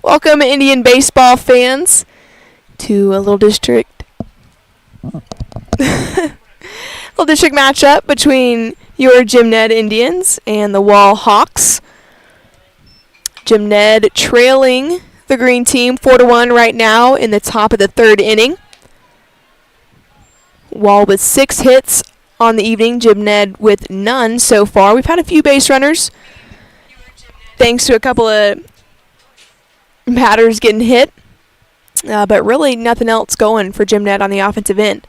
Welcome, Indian baseball fans, to a little district matchup between your Jim Ned Indians and the Wall Hawks. Jim Ned trailing the green team 4-1 right now in the top of the third inning. Wall with 6 hits on the evening, Jim Ned with none so far. We've had a few base runners thanks to a couple of batters getting hit, but really nothing else going for Jim Ned on the offensive end.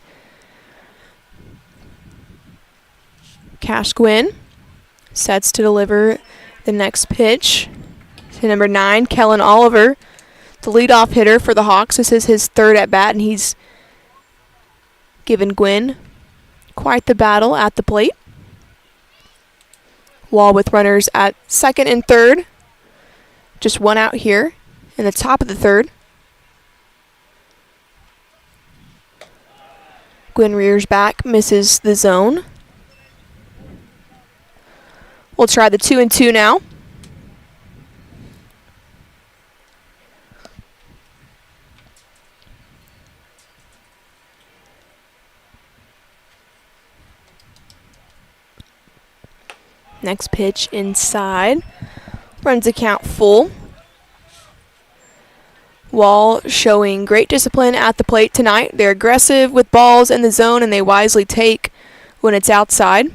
Cash Gwynn sets to deliver the next pitch to number 9, Kellen Oliver, the leadoff hitter for the Hawks. This is his third at bat, and he's given Gwynn quite the battle at the plate. Wall with runners at second and third. Just one out here in the top of the third. Gwynn rears back, misses the zone. We'll try the 2-2 now. Next pitch inside. Runs the count full. Wall showing great discipline at the plate tonight. They're aggressive with balls in the zone, and they wisely take when it's outside.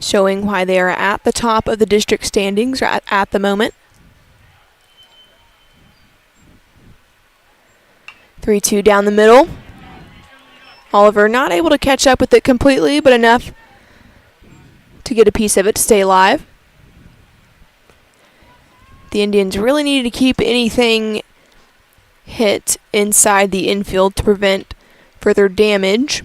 Showing why they are at the top of the district standings at the moment. 3-2 down the middle. Oliver not able to catch up with it completely, but enough to get a piece of it to stay alive. The Indians really needed to keep anything hit inside the infield to prevent further damage.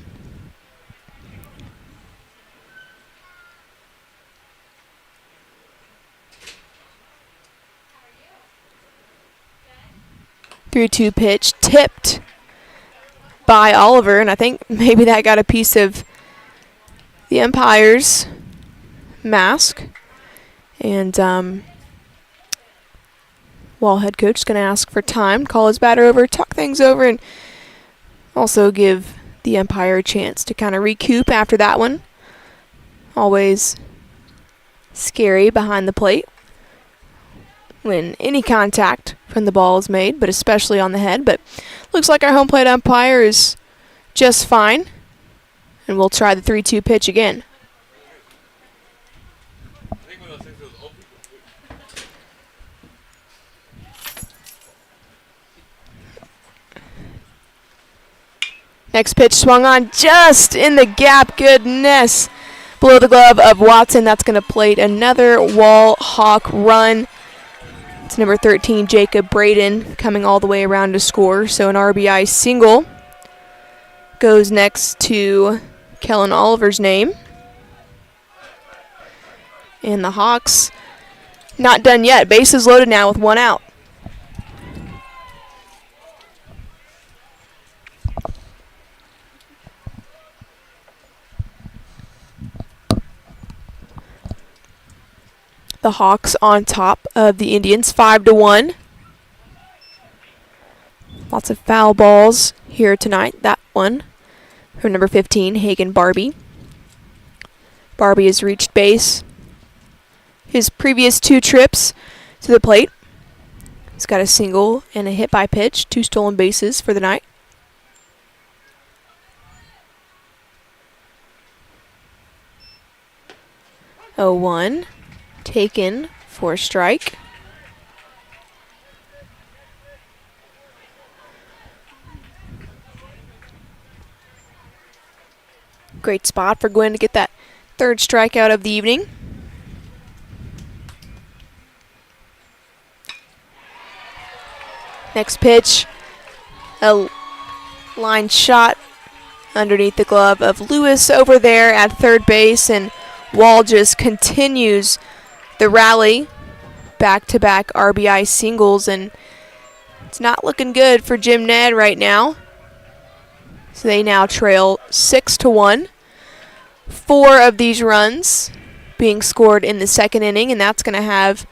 Three-two pitch tipped by Oliver, and I think maybe that got a piece of the umpire's mask. And Wall head coach is going to ask for time, call his batter over, talk things over, and also give the umpire a chance to kind of recoup after that one. Always scary behind the plate when any contact from the ball is made, but especially on the head. But looks like our home plate umpire is just fine, and we'll try the 3-2 pitch again. Next pitch swung on just in the gap. Goodness. Below the glove of Watson. That's going to plate another Wall Hawk run. It's number 13, Jacob Braden, coming all the way around to score. So an RBI single goes next to Kellen Oliver's name. And the Hawks not done yet. Bases loaded now with one out. The Hawks on top of the Indians, 5-1. Lots of foul balls here tonight. That one from number 15, Hagen Barbie. Barbie has reached base his previous 2 trips to the plate. He's got a single and a hit by pitch, 2 stolen bases for the night. Oh, 1. Taken for a strike. Great spot for Gwynn to get that 3rd strikeout of the evening. Next pitch, a line shot underneath the glove of Lewis over there at third base, and Wall just continues the rally, back-to-back RBI singles, and it's not looking good for Jim Ned right now. So they now trail 6-1. 4 of these runs being scored in the second inning, and that's going to have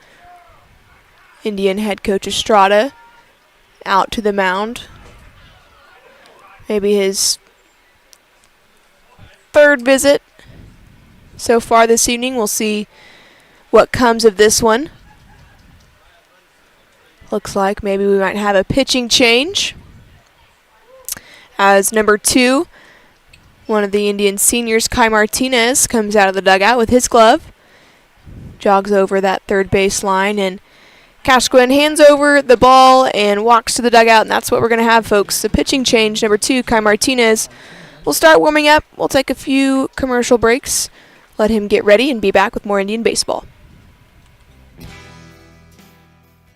Indian head coach Estrada out to the mound. Maybe his third visit so far this evening. We'll see what comes of this one. Looks like maybe we might have a pitching change, as number 2, one of the Indian seniors, Kai Martinez, comes out of the dugout with his glove, jogs over that third base line, and Cashquin hands over the ball and walks to the dugout, and that's what we're going to have, folks. The pitching change, number 2, Kai Martinez, will start warming up. We'll take a few commercial breaks, let him get ready, and be back with more Indian baseball.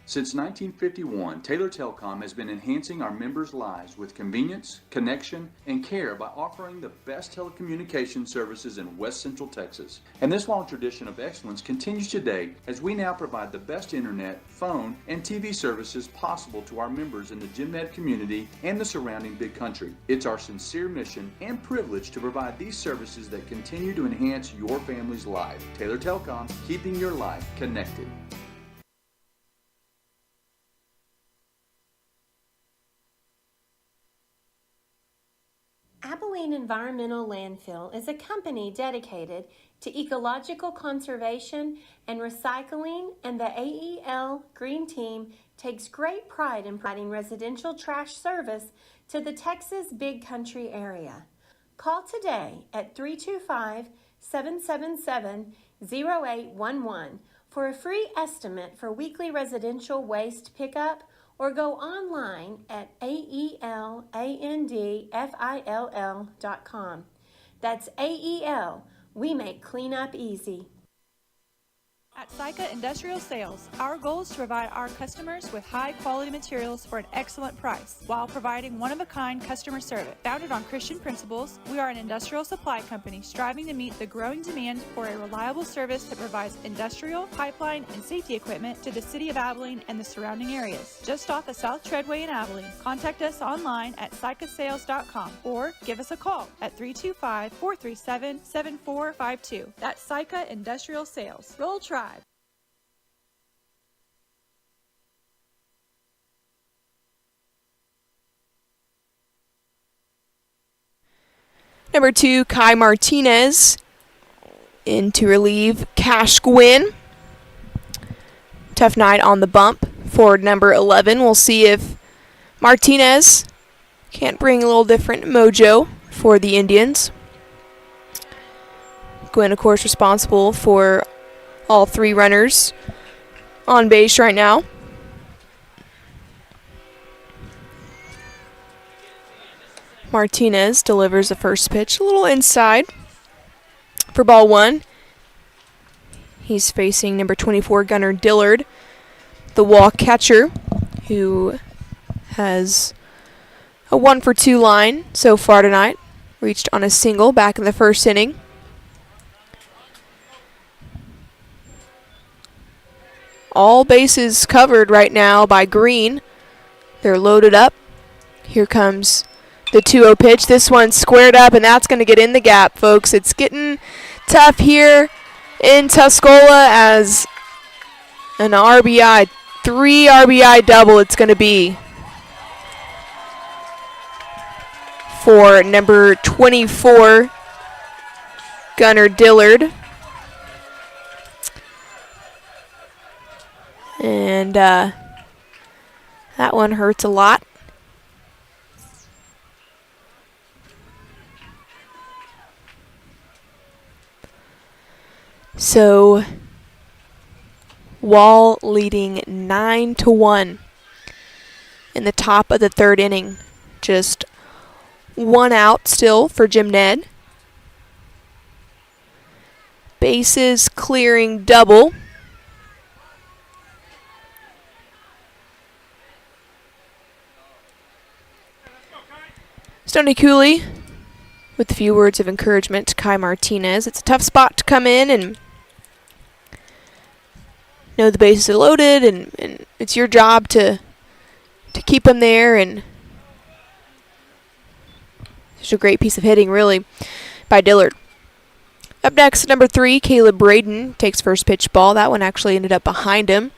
Since 1951, Taylor Telecom has been enhancing our members' lives with convenience, connection, and care by offering the best telecommunication services in West Central Texas. And this long tradition of excellence continues today as we now provide the best internet, phone, and TV services possible to our members in the GenMed community and the surrounding big country. It's our sincere mission and privilege to provide these services that continue to enhance your family's life. Taylor Telecom, keeping your life connected. Abilene Environmental Landfill is a company dedicated to ecological conservation and recycling, and the AEL Green Team takes great pride in providing residential trash service to the Texas Big Country area. Call today at 325-777-0811 for a free estimate for weekly residential waste pickup, or go online at aelandfill.com. That's AEL. We make cleanup easy. At Syca Industrial Sales, our goal is to provide our customers with high-quality materials for an excellent price while providing one-of-a-kind customer service. Founded on Christian principles, we are an industrial supply company striving to meet the growing demand for a reliable service that provides industrial, pipeline, and safety equipment to the city of Abilene and the surrounding areas. Just off the South Treadway in Abilene. Contact us online at sycasales.com or give us a call at 325-437-7452. That's Syca Industrial Sales. Roll Tribe. Number 2, Kai Martinez in to relieve Cashquin. Tough night on the bump for number 11. We'll see if Martinez can't bring a little different mojo for the Indians. Gwynn, of course, responsible for all 3 runners on base right now. Martinez delivers the first pitch a little inside for ball 1. He's facing number 24, Gunnar Dillard, the walk catcher, who has a 1-for-2 line so far tonight. Reached on a single back in the first inning. All bases covered right now by Green. They're loaded up. Here comes the 2-0 pitch. This one's squared up, and that's going to get in the gap, folks. It's getting tough here in Tuscola as an RBI, 3 RBI double it's going to be for number 24, Gunnar Dillard. And that one hurts a lot. So, Wall leading 9-1 in the top of the 3rd inning. Just 1 out still for Jim Ned. Bases clearing double. Stoney Cooley with a few words of encouragement to Kai Martinez. It's a tough spot to come in and know the bases are loaded, and it's your job to keep them there. And it's a great piece of hitting, really, by Dillard. Up next, number 3, Caleb Braden takes first pitch ball. That one actually ended up behind him.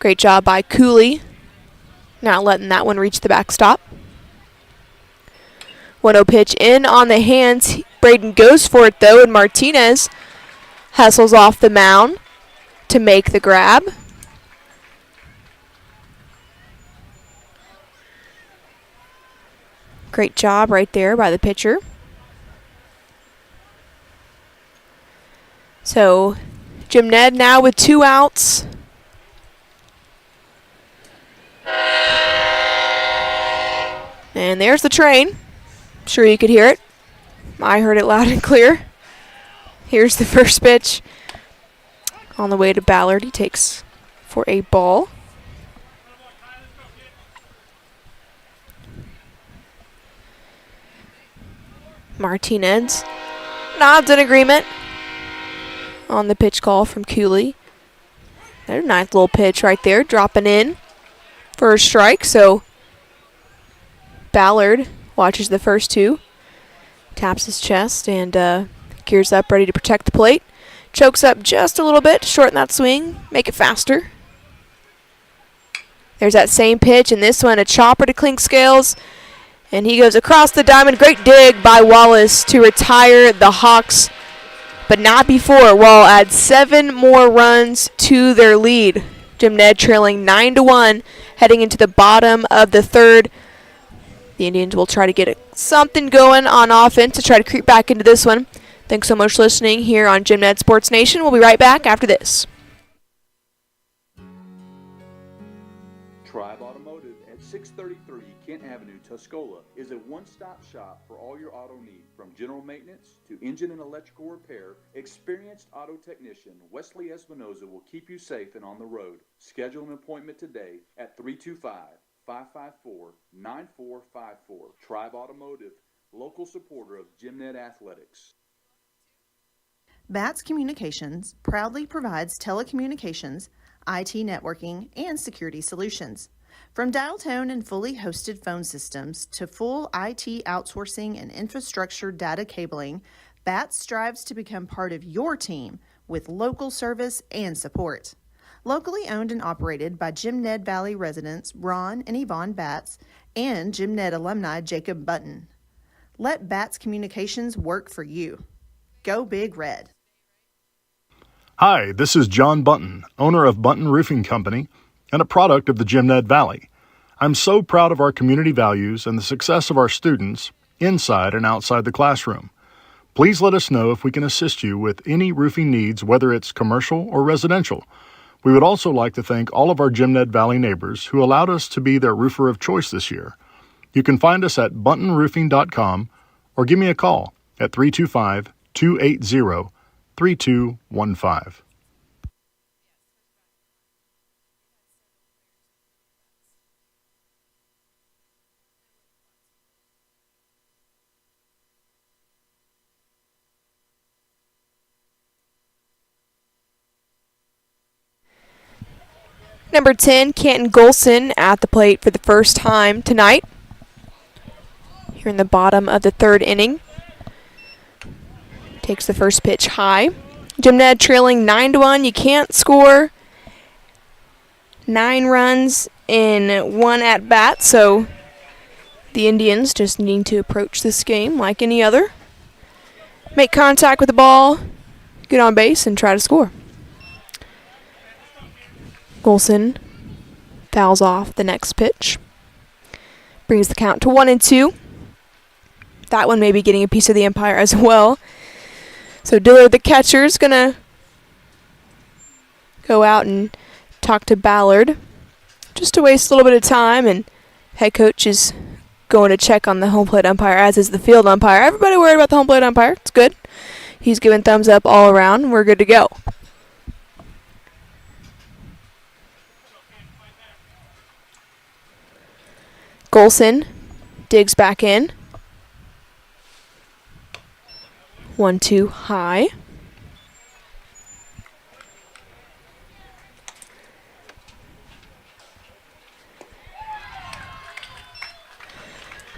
Great job by Cooley. Not letting that one reach the backstop. 1-0 pitch in on the hands. Braden goes for it though, and Martinez hustles off the mound to make the grab. Great job right there by the pitcher. So Jim Ned now with 2 outs. And there's the train. I'm sure you could hear it. I heard it loud and clear. Here's the first pitch. On the way to Ballard, he takes for a ball. Martinez nods in agreement on the pitch call from Cooley. There's a nice little pitch right there, dropping in for a strike. So Ballard watches the first 2, taps his chest, and gears up, ready to protect the plate. Chokes up just a little bit to shorten that swing, make it faster. There's that same pitch, and this one a chopper to Clink Scales, and he goes across the diamond. Great dig by Wallace to retire the Hawks, but not before. Wall adds 7 more runs to their lead. Jim Ned trailing 9-1, heading into the bottom of the 3rd. The Indians will try to get something going on offense to try to creep back into this one. Thanks so much for listening here on Jim Ned Sports Nation. We'll be right back after this. Tribe Automotive at 633 Kent Avenue, Tuscola is a one-stop shop for all your auto needs. From general maintenance to engine and electrical repair, experienced auto technician Wesley Espinoza will keep you safe and on the road. Schedule an appointment today at 325-554-9454. Tribe Automotive, local supporter of Jim Ned Athletics. BATS Communications proudly provides telecommunications, IT networking, and security solutions. From dial tone and fully hosted phone systems to full IT outsourcing and infrastructure data cabling, BATS strives to become part of your team with local service and support. Locally owned and operated by Jim Ned Valley residents Ron and Yvonne Batts and Jim Ned alumni Jacob Button. Let BATS Communications work for you. Go Big Red. Hi, this is John Button, owner of Button Roofing Company and a product of the Jim Ned Valley. I'm so proud of our community values and the success of our students inside and outside the classroom. Please let us know if we can assist you with any roofing needs, whether it's commercial or residential. We would also like to thank all of our Jim Ned Valley neighbors who allowed us to be their roofer of choice this year. You can find us at buttonroofing.com or give me a call at 325-280-3215. Number 10, Canton Golson at the plate for the first time tonight. Here in the bottom of the 3rd inning. Takes the first pitch high. Jim Ned trailing 9-1. You can't score 9 runs in 1 at-bat, so the Indians just need to approach this game like any other. Make contact with the ball, get on base, and try to score. Golson fouls off the next pitch. Brings the count to 1-2. That one may be getting a piece of the umpire as well. So Dillard, the catcher, is going to go out and talk to Ballard just to waste a little bit of time. And head coach is going to check on the home plate umpire, as is the field umpire. Everybody worried about the home plate umpire. It's good. He's giving thumbs up all around. We're good to go. Golson digs back in. 1-2 high.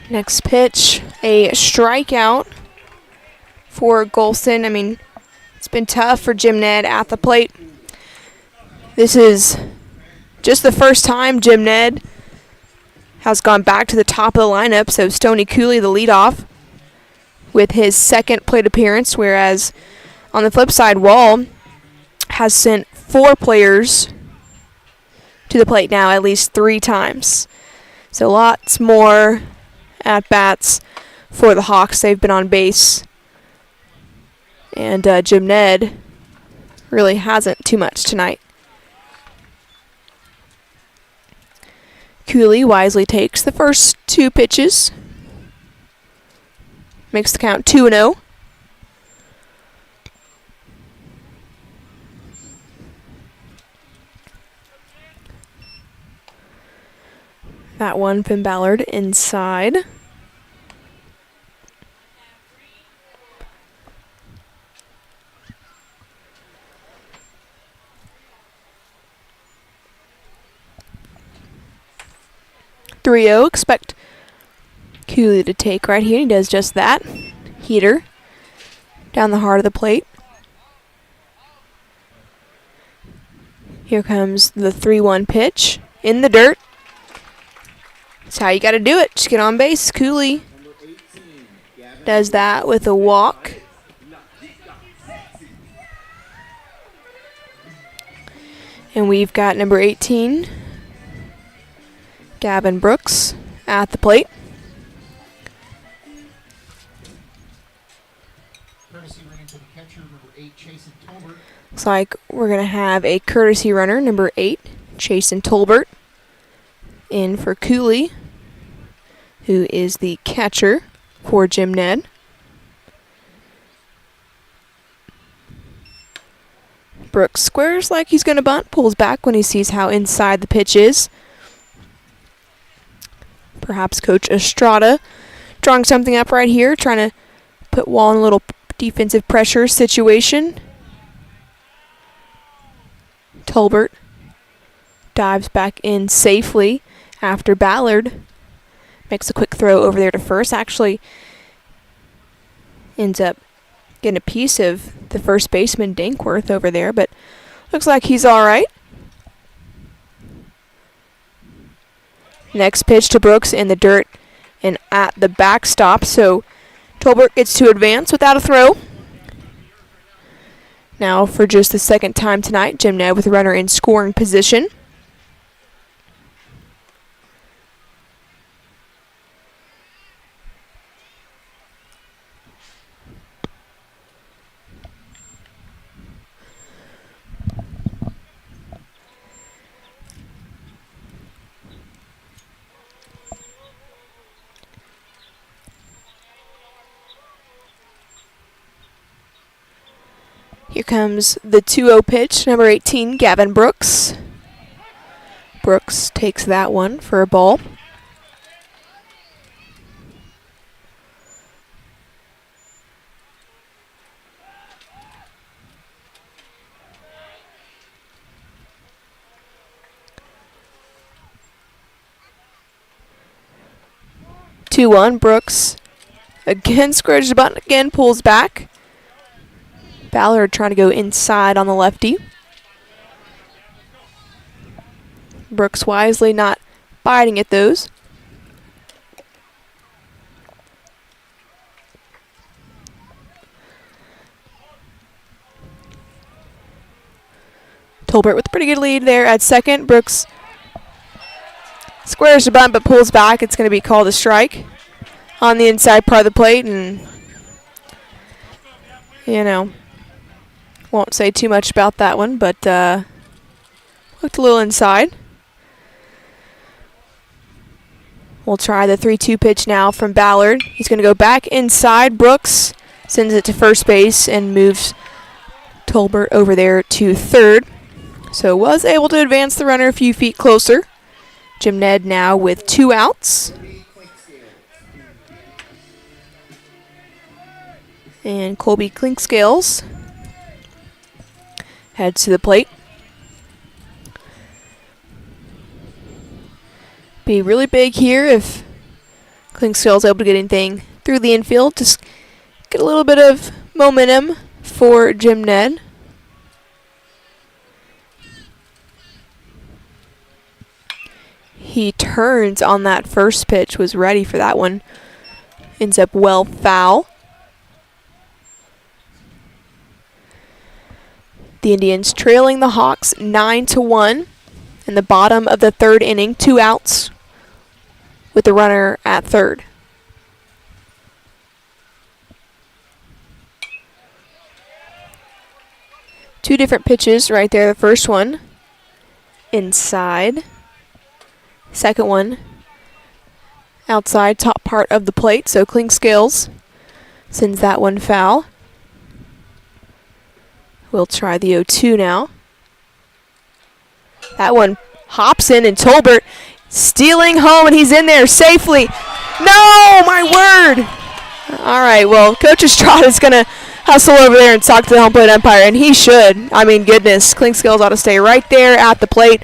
Next pitch, a strikeout for Golson. I mean, it's been tough for Jim Ned at the plate. This is just the first time Jim Ned has gone back to the top of the lineup, so Stoney Cooley the leadoff with his second plate appearance, whereas on the flip side, Wall has sent 4 players to the plate now at least 3 times. So lots more at-bats for the Hawks. They've been on base. And Jim Ned really hasn't too much tonight. Cooley wisely takes the first 2 pitches. Makes the count 2-0. That one from Ballard inside. Expect Cooley to take right here. He does just that. Heater down the heart of the plate. Here comes the 3-1 pitch in the dirt. That's how you got to do it. Just get on base. Cooley does that with a walk. And we've got number 18, Gavin Brooks, at the plate. Looks like we're going to have a courtesy runner, number 8, Chasen Tolbert, in for Cooley, who is the catcher for Jim Ned. Brooks squares like he's going to bunt, pulls back when he sees how inside the pitch is. Perhaps Coach Estrada drawing something up right here, trying to put Wall in a little defensive pressure situation. Tolbert dives back in safely after Ballard makes a quick throw over there to first. Actually ends up getting a piece of the first baseman Dankworth over there, but looks like he's all right. Next pitch to Brooks in the dirt and at the backstop, so Tolbert gets to advance without a throw. Now for just the second time tonight, Jim Ned with a runner in scoring position. Here comes the 2-0 pitch, number 18, Gavin Brooks. Brooks takes that one for a ball. Brooks again squares the button, again pulls back. Ballard trying to go inside on the lefty. Brooks wisely not biting at those. Tolbert with a pretty good lead there at second. Brooks squares the bunt but pulls back. It's going to be called a strike on the inside part of the plate, and you know, won't say too much about that one, but looked a little inside. We'll try the 3-2 pitch now from Ballard. He's going to go back inside. Brooks sends it to first base and moves Tolbert over there to third. So was able to advance the runner a few feet closer. Jim Ned now with 2 outs. And Colby Clinkscales heads to the plate. Be really big here if Clinkscales is able to get anything through the infield. Just get a little bit of momentum for Jim Ned. he turns on that first pitch, was ready for that one. Ends up well foul. The Indians trailing the Hawks 9-1 in the bottom of the third inning, 2 outs with the runner at third. Two different pitches right there. The first one inside. Second one outside, top part of the plate. So Clinkscales sends that one foul. We'll try the 0-2 now. That one hops in, and Tolbert stealing home, and he's in there safely. No, my word. All right, well, Coach Estrada is going to hustle over there and talk to the home plate umpire, and he should. I mean, goodness, Clinkscales ought to stay right there at the plate.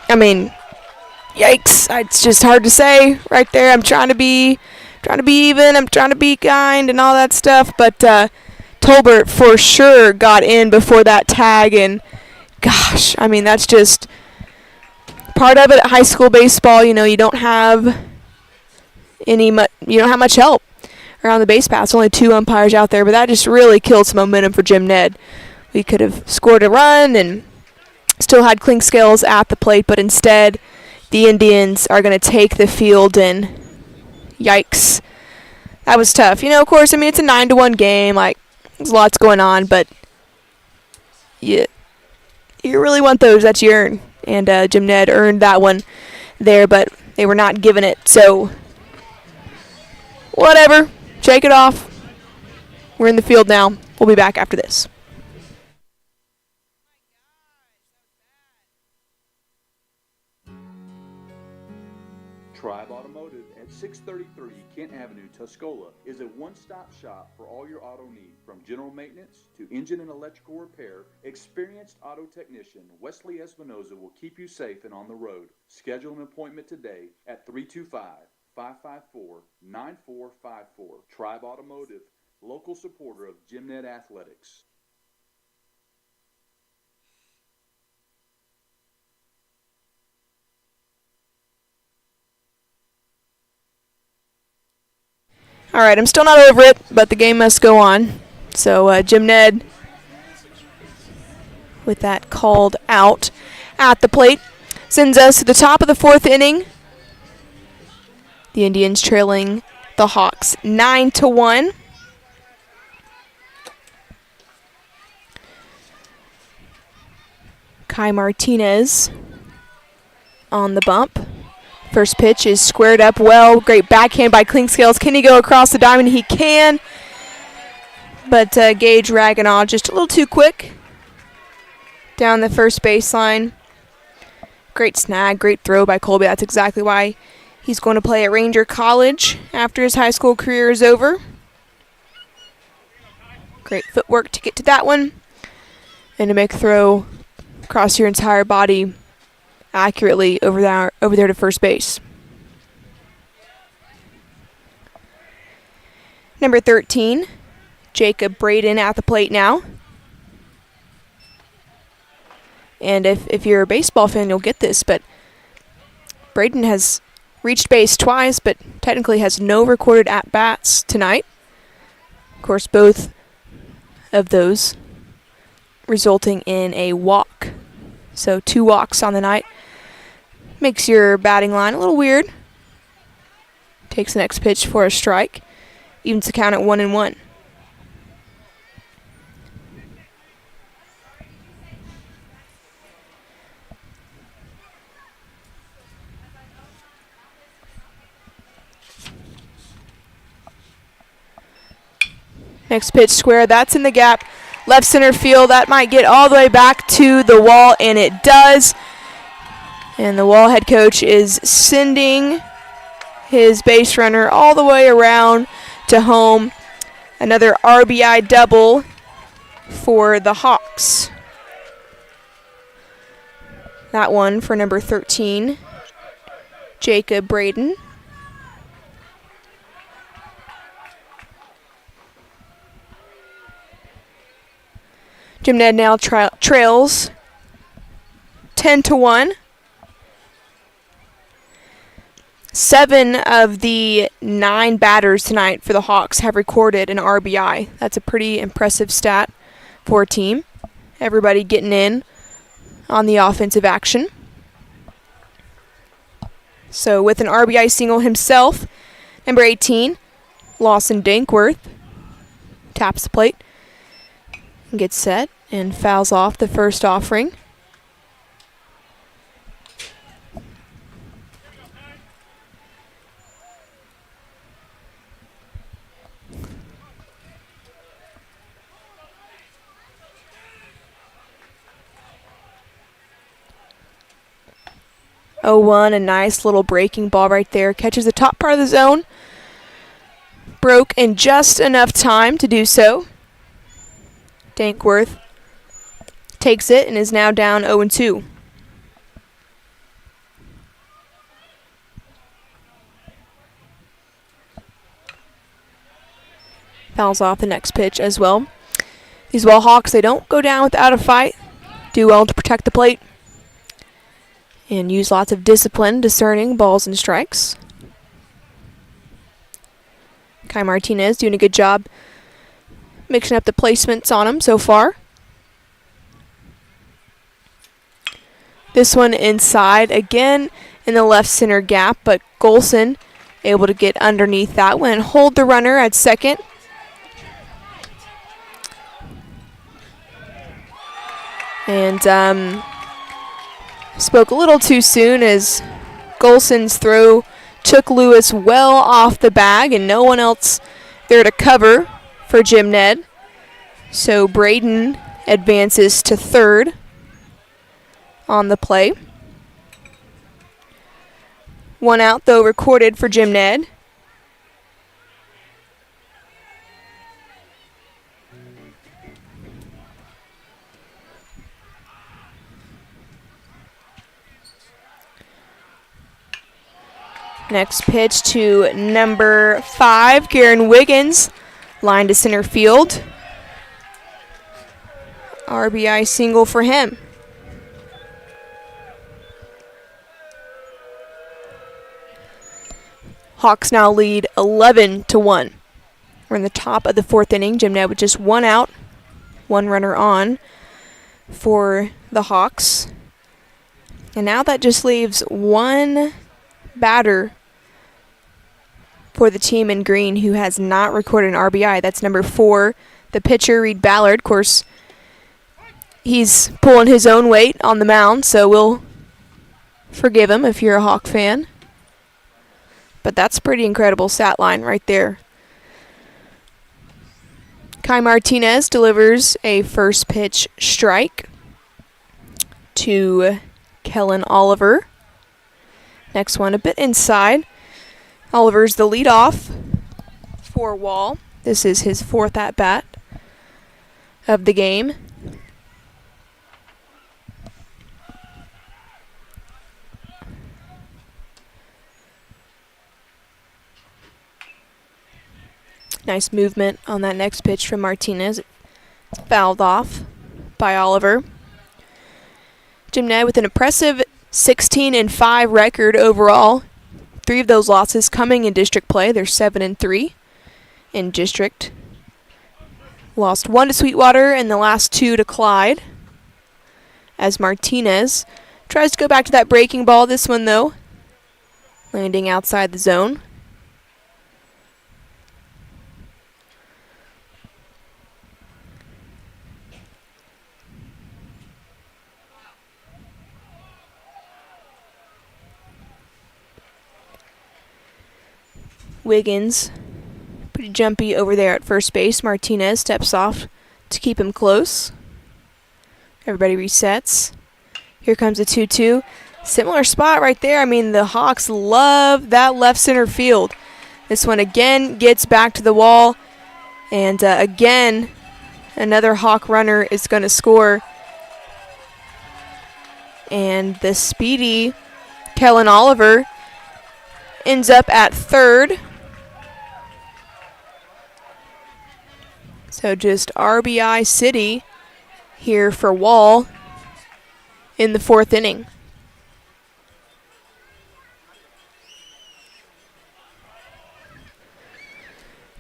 I mean, yikes. It's just hard to say right there. I'm trying to be even. I'm trying to be kind and all that stuff, but Tolbert for sure got in before that tag, and gosh, I mean, that's just part of it at high school baseball. You know, you don't have much help around the base paths. Only 2 umpires out there, but that just really killed some momentum for Jim Ned. We could have scored a run and still had Clinkscales at the plate, but instead the Indians are going to take the field, and yikes. That was tough. You know, of course, I mean, it's a 9-1 game. Like, there's lots going on, but you really want those that you earn. And Jim Ned earned that one there, but they were not given it. So, whatever. Shake it off. We're in the field now. We'll be back after this. Tribe Automotive at 633 Kent Avenue, Tuscola is a one-stop shop for all your auto needs, from general maintenance to engine and electrical repair. Experienced auto technician Wesley Espinoza will keep you safe and on the road. Schedule an appointment today at 325-554-9454. Tribe Automotive, local supporter of Jim Ned Athletics. All right, I'm still not over it, but the game must go on. So Jim Ned, with that called out at the plate, sends us to the top of the 4th inning. The Indians trailing the Hawks 9-1. Kai Martinez on the bump. First pitch is squared up well. Great backhand by Clinkscales. Can he go across the diamond? He can. But Gage Raganaw just a little too quick down the first baseline. Great snag, great throw by Colby. That's exactly why he's going to play at Ranger College after his high school career is over. Great footwork to get to that one. And to make a throw across your entire body accurately over there to first base. Number 13, Jacob Braden at the plate now. And if you're a baseball fan, you'll get this, but Braden has reached base twice, but technically has no recorded at-bats tonight. Of course, both of those resulting in a walk. So 2 walks on the night. Makes your batting line a little weird. Takes the next pitch for a strike. Evens the count at 1-1. Next pitch square. That's in the gap. Left center field. That might get all the way back to the wall, and it does. And the Wall head coach is sending his base runner all the way around to home. Another RBI double for the Hawks. That one for number 13, Jacob Braden. Jim Ned now trails 10-1. 7 of the 9 batters tonight for the Hawks have recorded an RBI. That's a pretty impressive stat for a team. Everybody getting in on the offensive action. So with an RBI single himself, number 18, Lawson Dankworth, taps the plate, gets set, and fouls off the first offering. Oh, 1, a nice little breaking ball right there. Catches the top part of the zone. Broke in just enough time to do so. Dankworth takes it and is now down 0-2. Fouls off the next pitch as well. These Hawks, they don't go down without a fight. Do well to protect the plate. And use lots of discipline discerning balls and strikes. Kai Martinez doing a good job mixing up the placements on him so far. This one inside again in the left center gap, but Golson able to get underneath that one and hold the runner at second. And spoke a little too soon as Golson's throw took Lewis well off the bag and no one else there to cover for Jim Ned. So Braden advances to third on the play. 1 out, though, recorded for Jim Ned. Next pitch to number 5, Garen Wiggins, line to center field. RBI single for him. Hawks now lead 11-1. We're in the top of the 4th inning. Jim Ned with just 1 out, 1 runner on for the Hawks. And now that just leaves 1 batter for the team in green who has not recorded an RBI. That's number 4, the pitcher, Reed Ballard. Of course, he's pulling his own weight on the mound, so we'll forgive him if you're a Hawk fan. But that's a pretty incredible stat line right there. Kai Martinez delivers a first pitch strike to Kellen Oliver. Next one a bit inside. Oliver's the leadoff for Wall. This is his 4th at-bat of the game. Nice movement on that next pitch from Martinez. It's fouled off by Oliver. Jim Ned with an impressive 16-5 record overall. 3 of those losses coming in district play. They're 7-3 in district. Lost 1 to Sweetwater and the last 2 to Clyde. As Martinez tries to go back to that breaking ball. This one, though, landing outside the zone. Wiggins, pretty jumpy over there at first base. Martinez steps off to keep him close. Everybody resets. Here comes a 2-2. Similar spot right there. I mean, the Hawks love that left center field. This one again gets back to the wall. And again, another Hawk runner is going to score. And the speedy Kellen Oliver ends up at third. So just RBI City here for Wall in the 4th inning.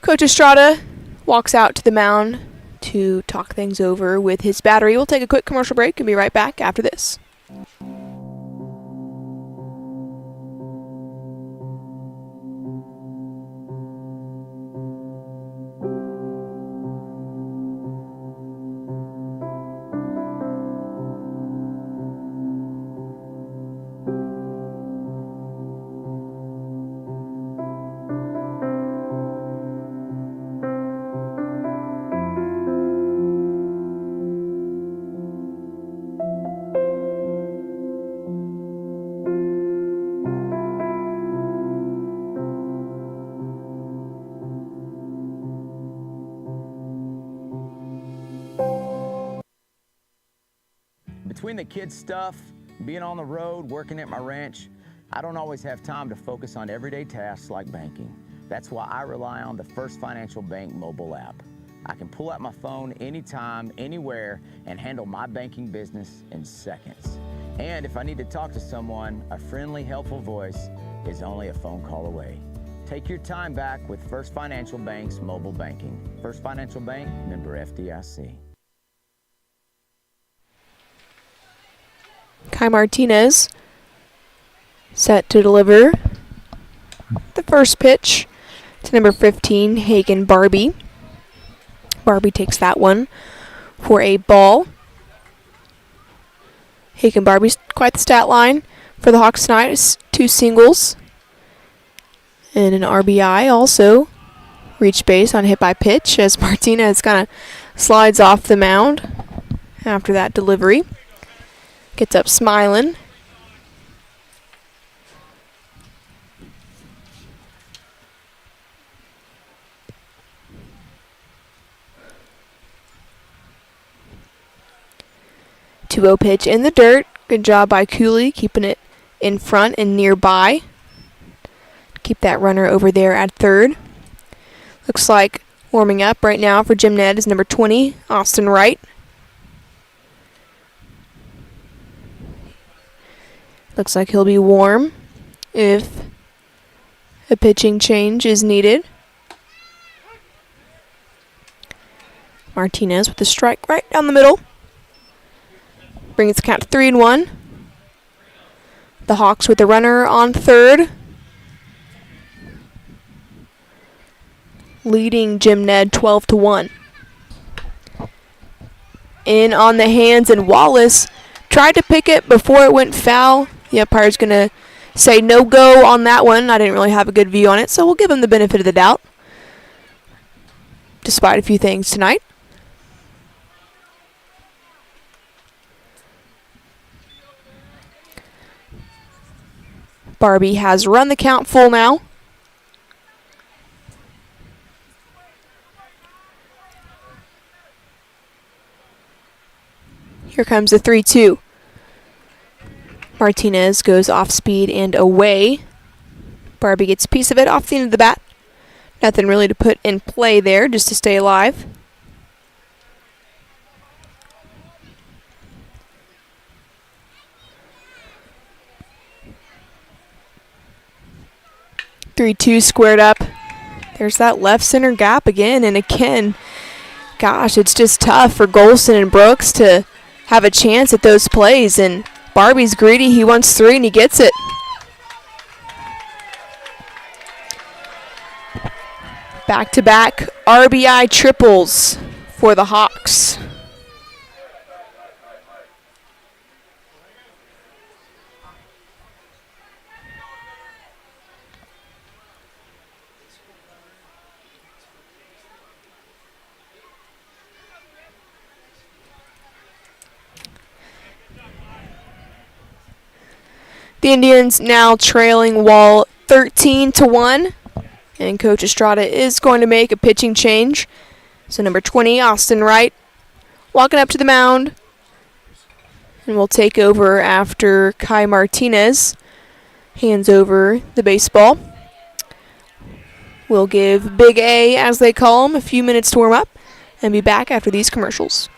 Coach Estrada walks out to the mound to talk things over with his battery. We'll take a quick commercial break and be right back after this. Between the kids' stuff, being on the road, working at my ranch, I don't always have time to focus on everyday tasks like banking. That's why I rely on the First Financial Bank mobile app. I can pull out my phone anytime, anywhere, and handle my banking business in seconds. And if I need to talk to someone, a friendly, helpful voice is only a phone call away. Take your time back with First Financial Bank's mobile banking. First Financial Bank, member FDIC. Kai Martinez set to deliver the first pitch to number 15, Hagen Barbie. Barbie takes that one for a ball. Hagen Barbie's quite the stat line for the Hawks tonight. It's 2 singles and an RBI. Also reached base on hit by pitch as Martinez kind of slides off the mound after that delivery. Gets up smiling. Two-0 pitch in the dirt. Good job by Cooley keeping it in front and nearby. Keep that runner over there at third. Looks like warming up right now for Jim Ned is number 20, Austin Wright. Looks like he'll be warm if a pitching change is needed. Martinez with the strike right down the middle. Brings the count to 3-1. The Hawks with the runner on third. Leading Jim Ned 12-1. In on the hands, and Wallace tried to pick it before it went foul. The umpire's going to say no go on that one. I didn't really have a good view on it, so we'll give him the benefit of the doubt, despite a few things tonight. Barbie has run the count full now. Here comes the 3-2. Martinez goes off speed and away. Barbie gets a piece of it off the end of the bat. Nothing really to put in play there, just to stay alive. Three-two squared up. There's that left center gap again and again. Gosh, it's just tough for Golson and Brooks to have a chance at those plays, and Barbie's greedy. He wants 3 and he gets it. Back-to-back RBI triples for the Hawks. The Indians now trailing Wall 13-1. And Coach Estrada is going to make a pitching change. So number 20, Austin Wright, walking up to the mound. And will take over after Kai Martinez hands over the baseball. We'll give Big A, as they call him, a few minutes to warm up and be back after these commercials.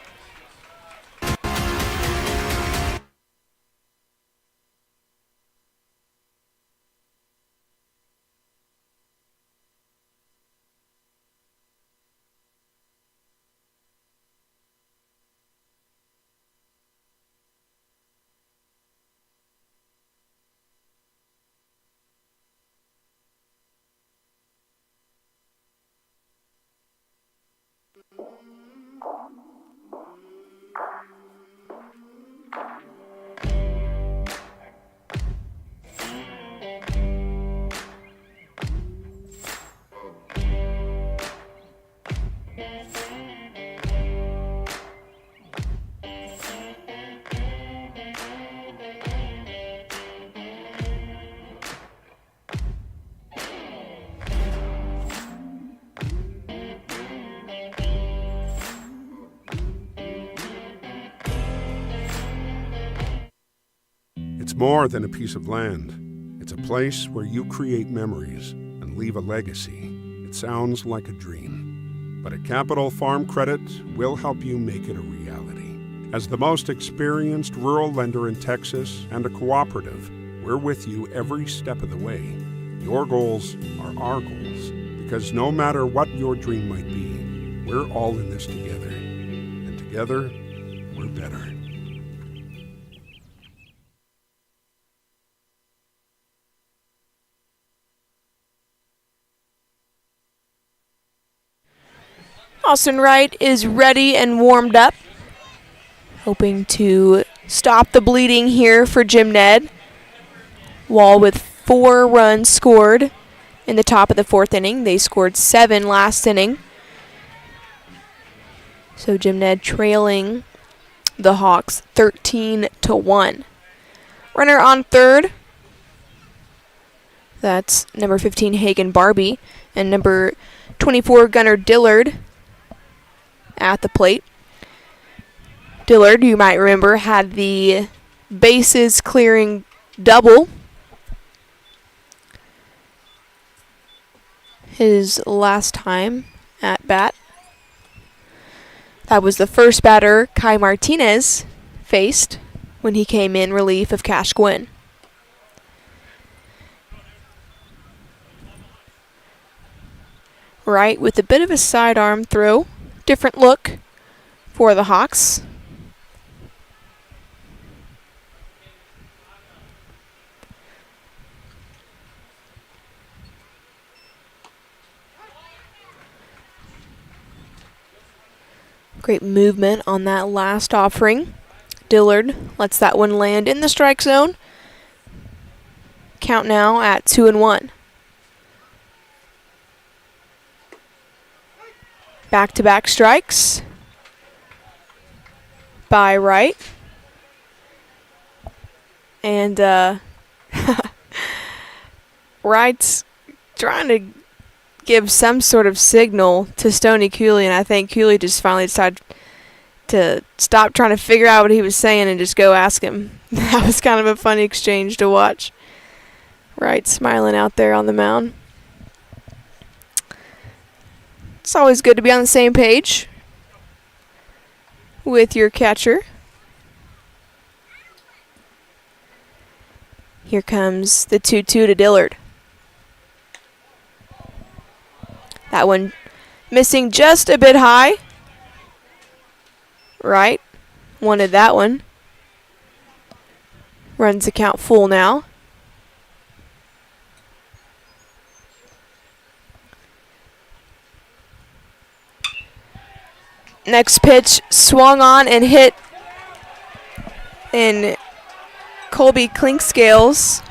more than a piece of land. It's a place where you create memories and leave a legacy. It sounds like a dream. But at Capital Farm Credit, we'll help you make it a reality. As the most experienced rural lender in Texas and a cooperative, we're with you every step of the way. Your goals are our goals, because no matter what your dream might be, we're all in this together. And together, we're better. Austin Wright is ready and warmed up, hoping to stop the bleeding here for Jim Ned. Wall with 4 runs scored in the top of the 4th inning. They scored 7 last inning. So Jim Ned trailing the Hawks 13-1. Runner on third. That's number 15 Hagen Barbie and number 24 Gunnar Dillard at the plate. Dillard, you might remember, had the bases clearing double his last time at bat. That was the first batter Kai Martinez faced when he came in relief of Cash Gwynn. Right with a bit of a sidearm throw. Different look for the Hawks. Great movement on that last offering. Dillard lets that one land in the strike zone. Count now at 2-1. Back-to-back strikes by Wright. And Wright's trying to give some sort of signal to Stoney Cooley, and I think Cooley just finally decided to stop trying to figure out what he was saying and just go ask him. That was kind of a funny exchange to watch. Wright smiling out there on the mound. It's always good to be on the same page with your catcher. Here comes the 2-2 to Dillard. That one missing just a bit high. Right. Wanted that one. Runs the count full now. Next pitch swung on and hit. And Colby Clinkscales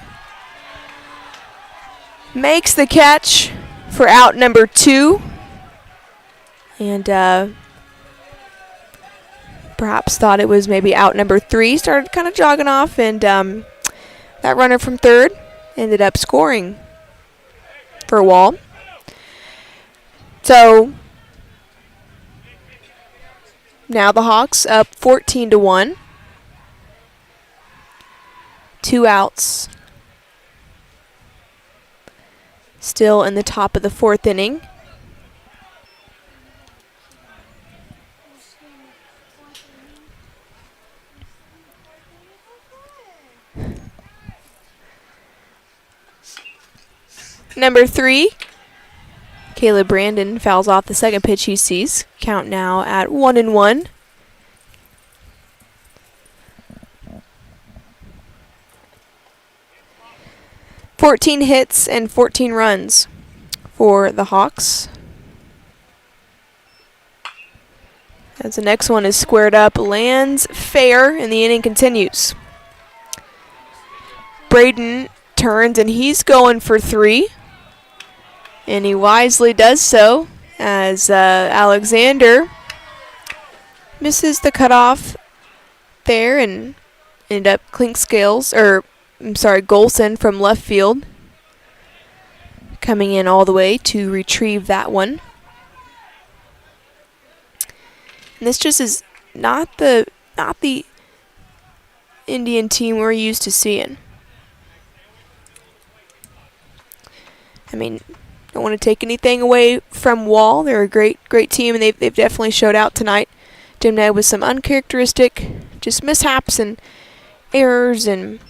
makes the catch for out number 2. And perhaps thought it was maybe out number 3. Started kind of jogging off, and that runner from third ended up scoring for Wall. So now the Hawks up 14-1. 2 outs. Still in the top of the 4th inning. Number 3, Caleb Brandon fouls off the second pitch he sees. Count now at 1-1. "14 hits and 14 runs for the Hawks. As the next one is squared up, lands fair, and the inning continues. Braden turns, and he's going for 3. And he wisely does so, as Alexander misses the cutoff there and ended up Golson from left field coming in all the way to retrieve that one. And this just is not the Indian team we're used to seeing. I mean, don't want to take anything away from Wall. They're a great team, and they've definitely showed out tonight. Jim Ned with some uncharacteristic just mishaps and errors, and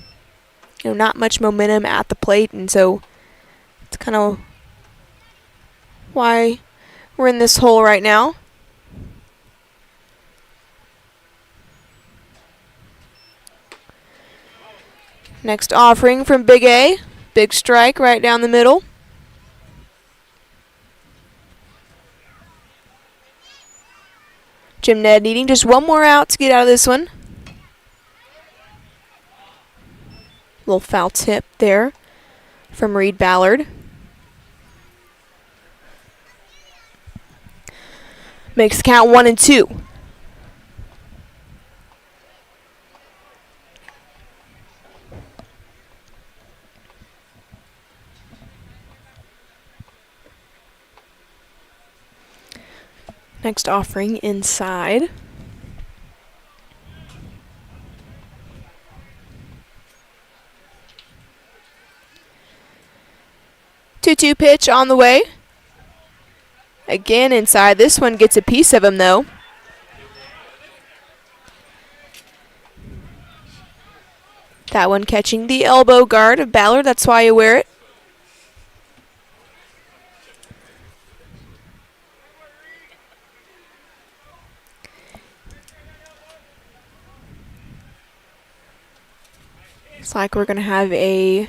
not much momentum at the plate, and so it's kind of why we're in this hole right now. Next offering from Big A. Big strike right down the middle. Jim Ned needing just one more out to get out of this one. Little foul tip there from Reed Ballard. Makes the count 1-2. Next offering inside. Two-two pitch on the way. Again inside. This one gets a piece of him though. That one catching the elbow guard of Ballard. That's why you wear it. Looks like we're going to have a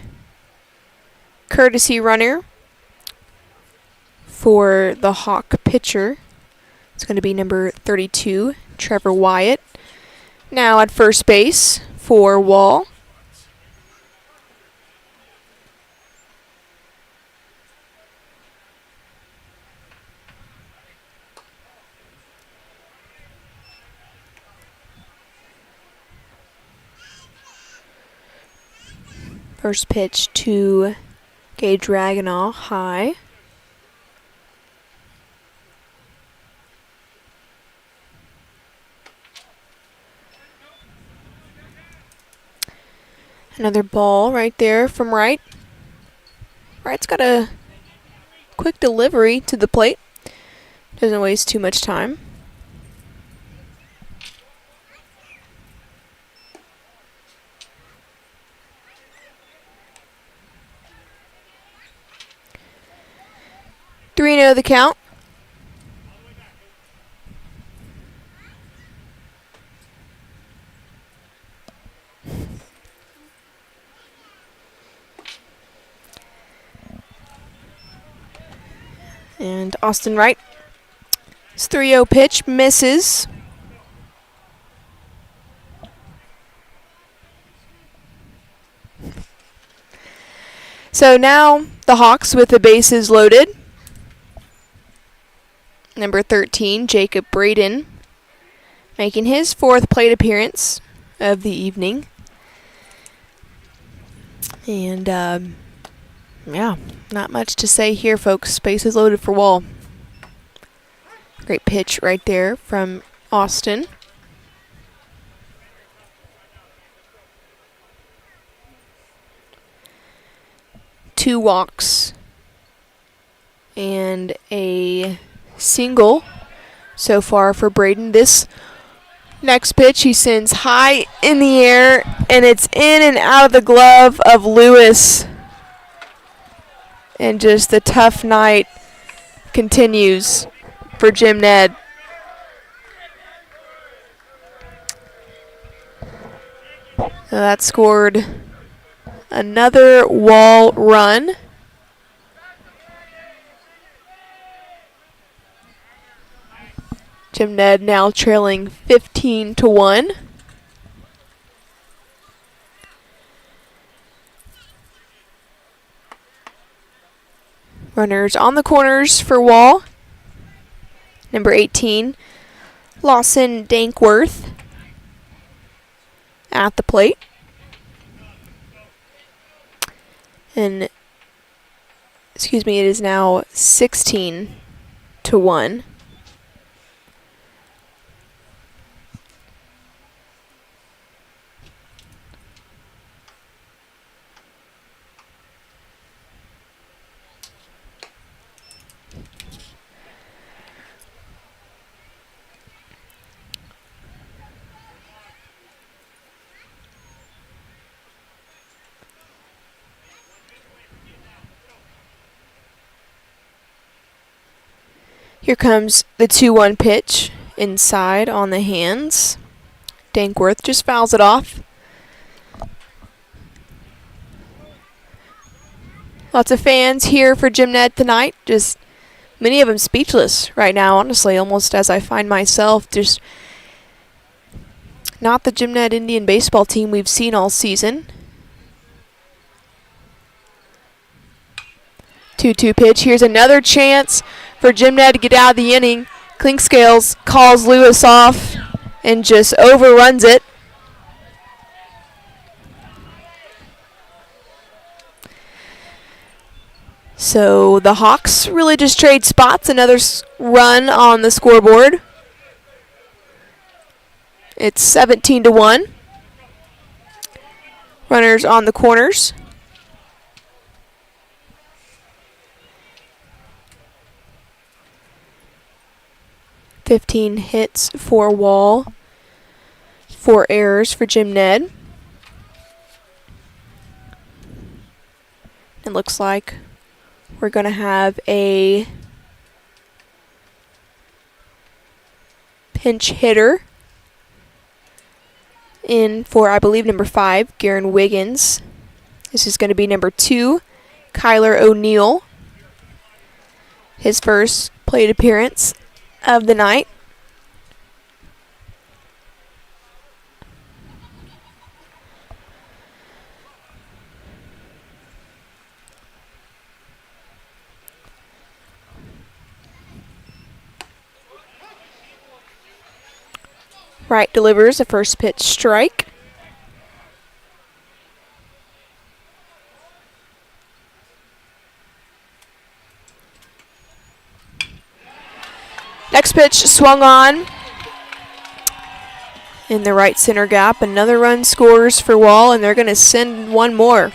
courtesy runner for the Hawk pitcher. It's going to be number 32, Trevor Wyatt. Now at first base for Wall. First pitch to Gage Raganall, high. Another ball right there from Wright. Wright's got a quick delivery to the plate. Doesn't waste too much time. Three the count. And Austin Wright. His 3-0 pitch misses. So now the Hawks with the bases loaded. Number 13, Jacob Braden, making his 4th plate appearance of the evening. And, yeah, not much to say here, folks. Bases loaded for Wall. Great pitch right there from Austin. Two walks and a single so far for Braden. This next pitch he sends high in the air, and it's in and out of the glove of Lewis. And just the tough night continues for Jim Ned. That scored another Wall run. Jim Ned now trailing 15-1. Runners on the corners for Wall. Number 18, Lawson Dankworth at the plate. And, excuse me, it is now 16-1. Here comes the 2-1 pitch inside on the hands. Dankworth just fouls it off. Lots of fans here for Jim Ned tonight. Just many of them speechless right now, honestly, almost as I find myself. Just not the Jim Ned Indian baseball team we've seen all season. 2-2 pitch. Here's another chance for Jim Ned to get out of the inning. Clinkscales calls Lewis off and just overruns it. So the Hawks really just trade spots. Another run on the scoreboard. It's 17-1. Runners on the corners. "15 hits for Wall, 4 errors for Jim Ned. It looks like we're going to have a pinch hitter in for, I believe, number 5, Garen Wiggins. This is going to be number 2, Kyler O'Neill. His first plate appearance of the night. Wright delivers a first pitch strike. Next pitch swung on in the right center gap. Another run scores for Wall, and they're going to send one more.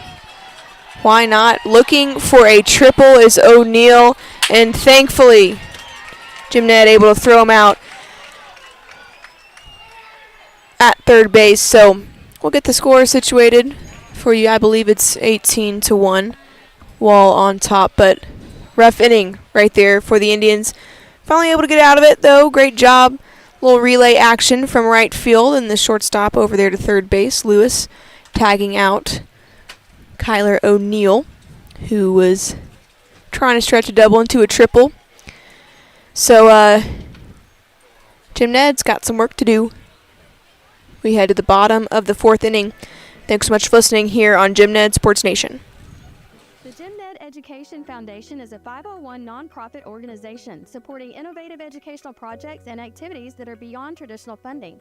Why not? Looking for a triple is O'Neill, and thankfully Jim Ned able to throw him out at third base. So we'll get the score situated for you. I believe it's 18-1. Wall on top, but rough inning right there for the Indians. Finally able to get out of it, though. Great job. Little relay action from right field, and the shortstop over there to third base. Lewis tagging out Kyler O'Neill, who was trying to stretch a double into a triple. So Jim Ned's got some work to do. We head to the bottom of the 4th inning. Thanks so much for listening here on Jim Ned Sports Nation. The Jim Ned Education Foundation is a 501 nonprofit organization supporting innovative educational projects and activities that are beyond traditional funding.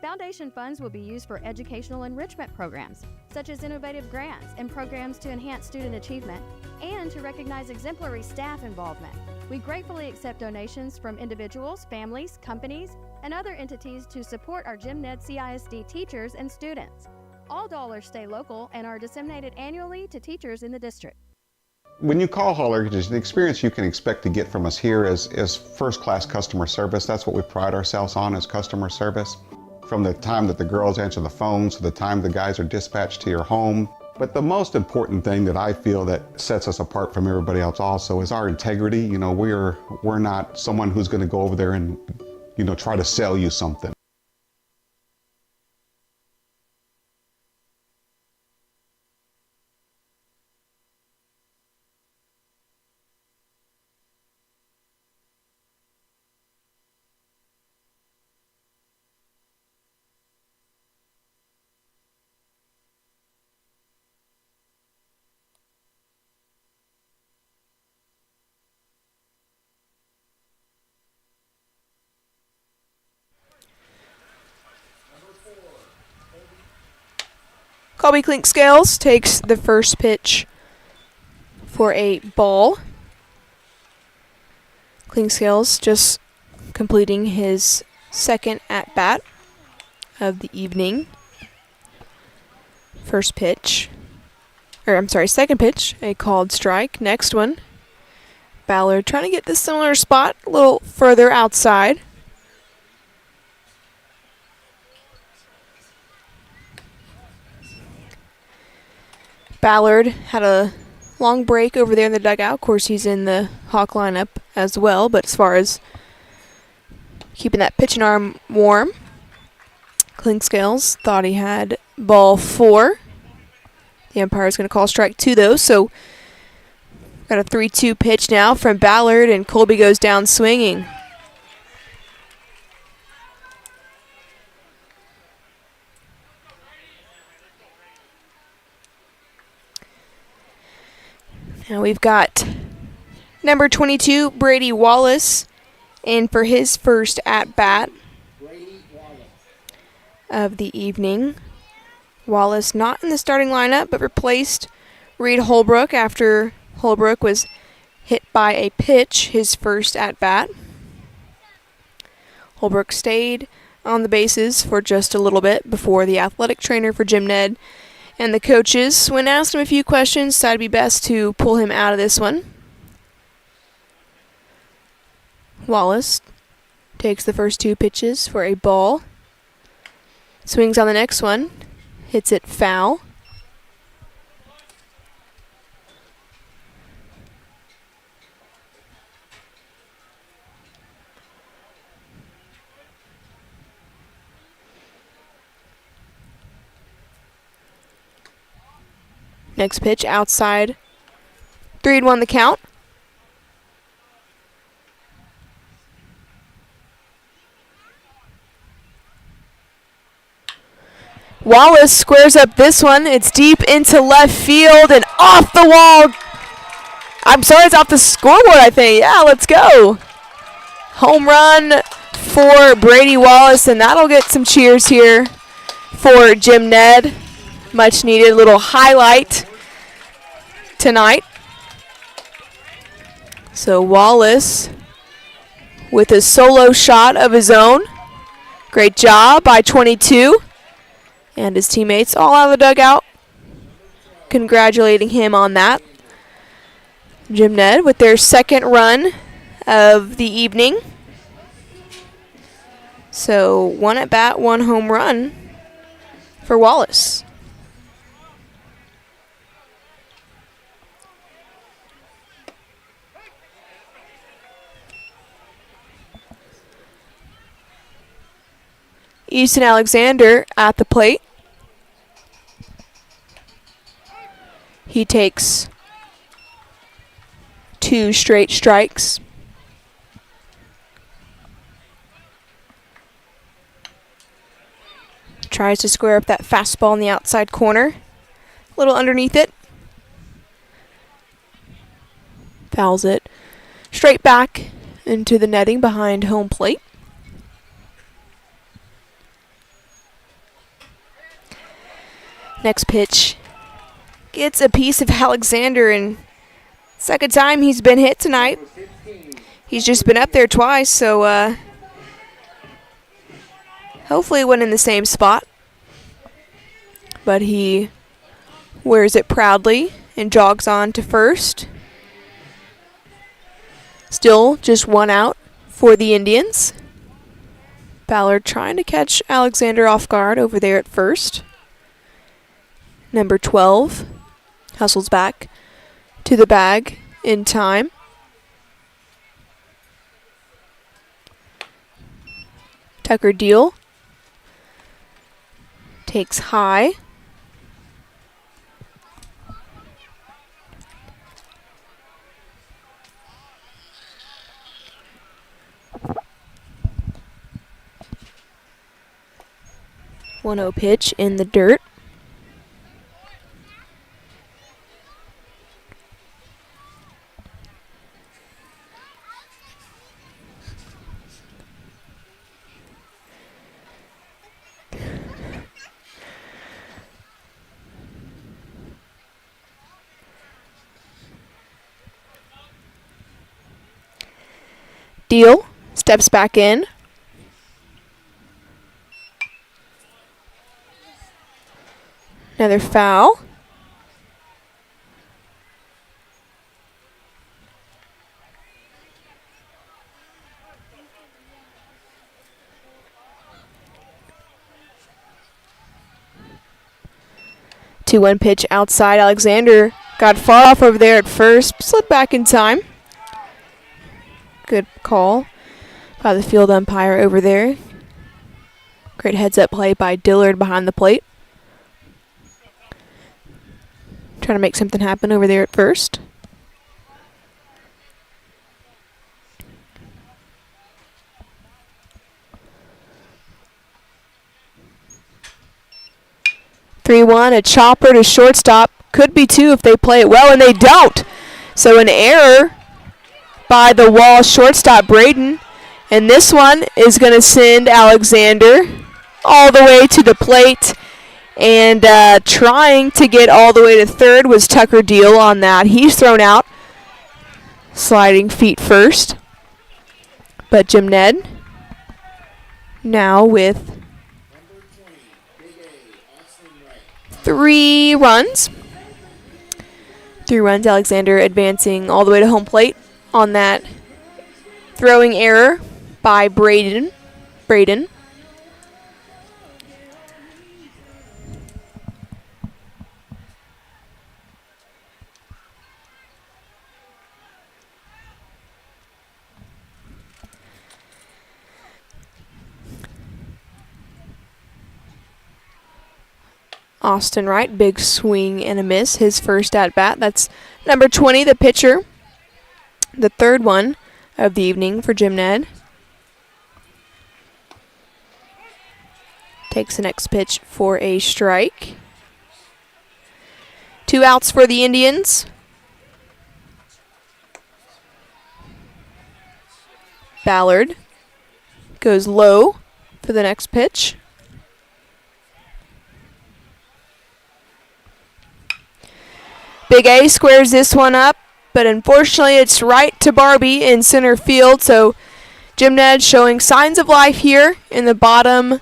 Foundation funds will be used for educational enrichment programs, such as innovative grants and programs to enhance student achievement, and to recognize exemplary staff involvement. We gratefully accept donations from individuals, families, companies, and other entities to support our Jim Ned CISD teachers and students. All dollars stay local and are disseminated annually to teachers in the district. When you call Hall Mortgage, the experience you can expect to get from us here is first-class customer service. That's what we pride ourselves on, is customer service. From the time that the girls answer the phone to the time the guys are dispatched to your home. But the most important thing that I feel that sets us apart from everybody else also is our integrity. You know, we're not someone who's going to go over there and, you know, try to sell you something. Colby Clinkscales takes the first pitch for a ball. Clinkscales just completing his second at-bat of the evening. Second pitch, a called strike. Next one, Ballard trying to get the similar spot a little further outside. Ballard had a long break over there in the dugout. Of course, he's in the Hawk lineup as well, but as far as keeping that pitching arm warm, Clinkscales thought he had ball 4. The umpire's going to call strike 2, though, so got a 3-2 pitch now from Ballard, and Colby goes down swinging. Now we've got number 22, Brady Wallace, in for his first at-bat of the evening. Wallace not in the starting lineup, but replaced Reed Holbrook after Holbrook was hit by a pitch his first at-bat. Holbrook stayed on the bases for just a little bit before the athletic trainer for Jim Ned and the coaches, when asked him a few questions, decided it'd be best to pull him out of this one. Wallace takes the first 2 pitches for a ball. Swings on the next one. Hits it foul. Next pitch outside. 3-1 the count. Wallace squares up this one. It's deep into left field and off the wall. I'm sorry, it's off the scoreboard, I think. Yeah, let's go. Home run for Brady Wallace, and that'll get some cheers here for Jim Ned. Much needed little highlight tonight. So Wallace with a solo shot of his own. Great job by 22. And his teammates all out of the dugout congratulating him on that. Jim Ned with their second run of the evening. So 1 at bat, 1 home run for Wallace. Easton Alexander at the plate. He takes 2 straight strikes. Tries to square up that fastball in the outside corner. A little underneath it. Fouls it straight back into the netting behind home plate. Next pitch gets a piece of Alexander, and second time he's been hit tonight. He's just been up there twice, so hopefully it went in the same spot. But he wears it proudly and jogs on to first. Still just 1 out for the Indians. Ballard trying to catch Alexander off guard over there at first. Number 12 hustles back to the bag in time. Tucker Deal takes high. One-oh pitch in the dirt. Deal steps back in. Another foul. Two-one pitch outside. Alexander Got far off over there at first, slid back in time. Good call by the field umpire over there. Great heads-up play by Dillard behind the plate. Trying to make something happen over there at first. (3-1), a chopper to shortstop. Could be two if they play it well, and they don't. So an error by the Wall shortstop, Braden. And this one is going to send Alexander all the way to the plate. And trying to get all the way to third was Tucker Deal on that. He's thrown out. Sliding feet first. But Jim Ned now with 3 runs. 3 runs, Alexander advancing all the way to home plate on that throwing error by Braden. Austin Wright, big swing and a miss, his first at-bat. That's number 20, the pitcher. The third one of the evening for Jim Ned. Takes the next pitch for a strike. 2 outs for the Indians. Ballard goes low for the next pitch. Big A squares this one up, but unfortunately it's right to Barbie in center field. So Jim Ned showing signs of life here in the bottom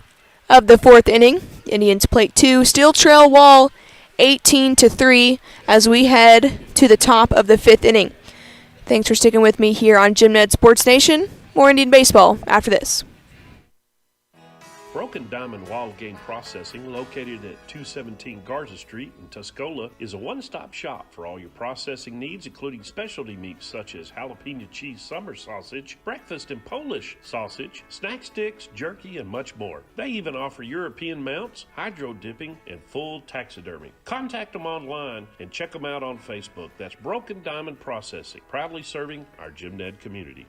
of the 4th inning. Indians plate 2, Steel Trail Wall 18-3 as we head to the top of the 5th inning. Thanks for sticking with me here on Jim Ned Sports Nation. More Indian baseball after this. Broken Diamond Wild Game Processing, located at 217 Garza Street in Tuscola, is a one-stop shop for all your processing needs, including specialty meats such as jalapeno cheese summer sausage, breakfast and Polish sausage, snack sticks, jerky, and much more. They even offer European mounts, hydro dipping, and full taxidermy. Contact them online and check them out on Facebook. That's Broken Diamond Processing, proudly serving our Jim Ned community.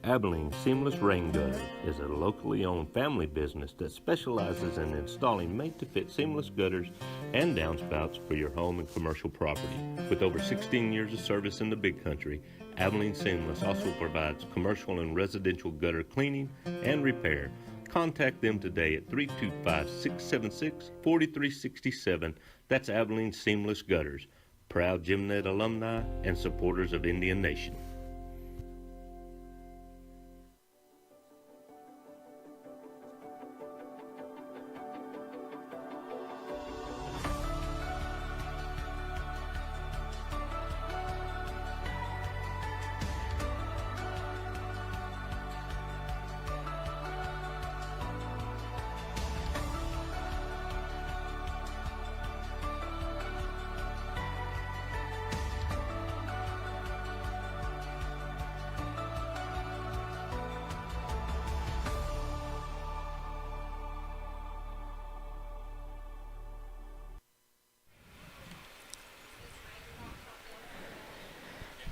Abilene Seamless Rain Gutter is a locally owned family business that specializes in installing made-to-fit seamless gutters and downspouts for your home and commercial property. With over 16 years of service in the Big Country, Abilene Seamless also provides commercial and residential gutter cleaning and repair. Contact them today at 325-676-4367. That's Abilene Seamless Gutters, proud Jim Ned alumni and supporters of Indian Nation.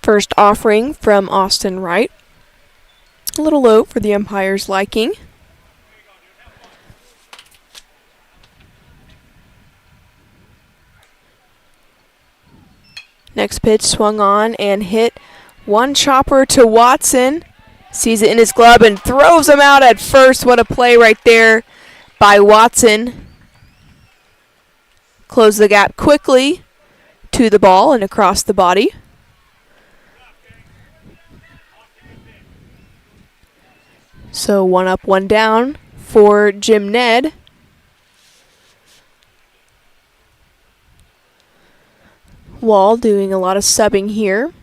First offering from Austin Wright. A little low for the umpire's liking. Next pitch swung on and hit. One chopper to Watson. Sees it in his glove and throws him out at first. What a play right there by Watson. Close the gap quickly to the ball and across the body. So 1 up, 1 down for Jim Ned. Wall doing a lot of subbing here.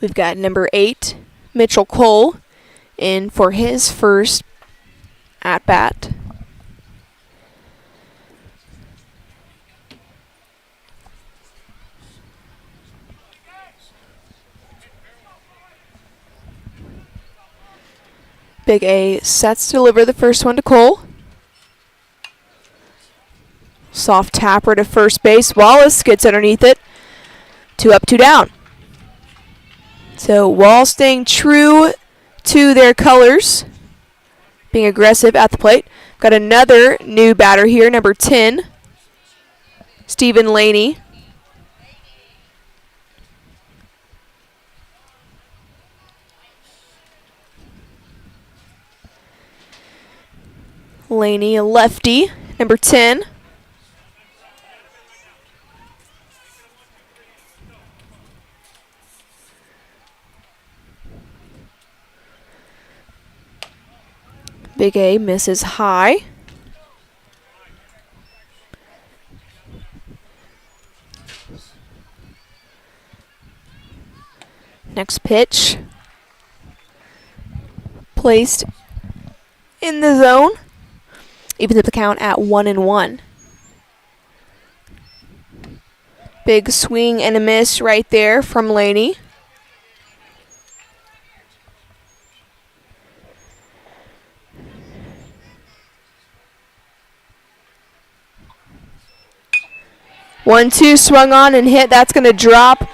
We've got number 8, Mitchell Cole, in for his first at bat. Big A sets to deliver the first one to Cole. Soft tapper to first base. Wallace gets underneath it. 2 up, 2 down. So Wall staying true to their colors, being aggressive at the plate. Got another new batter here, number 10, Stephen Laney. Laney, a lefty, number 10. Big A misses high. Next pitch. Placed in the zone. Evens up the count at 1-1. Big swing and a miss right there from Laney. One, two, swung on and hit. That's going to drop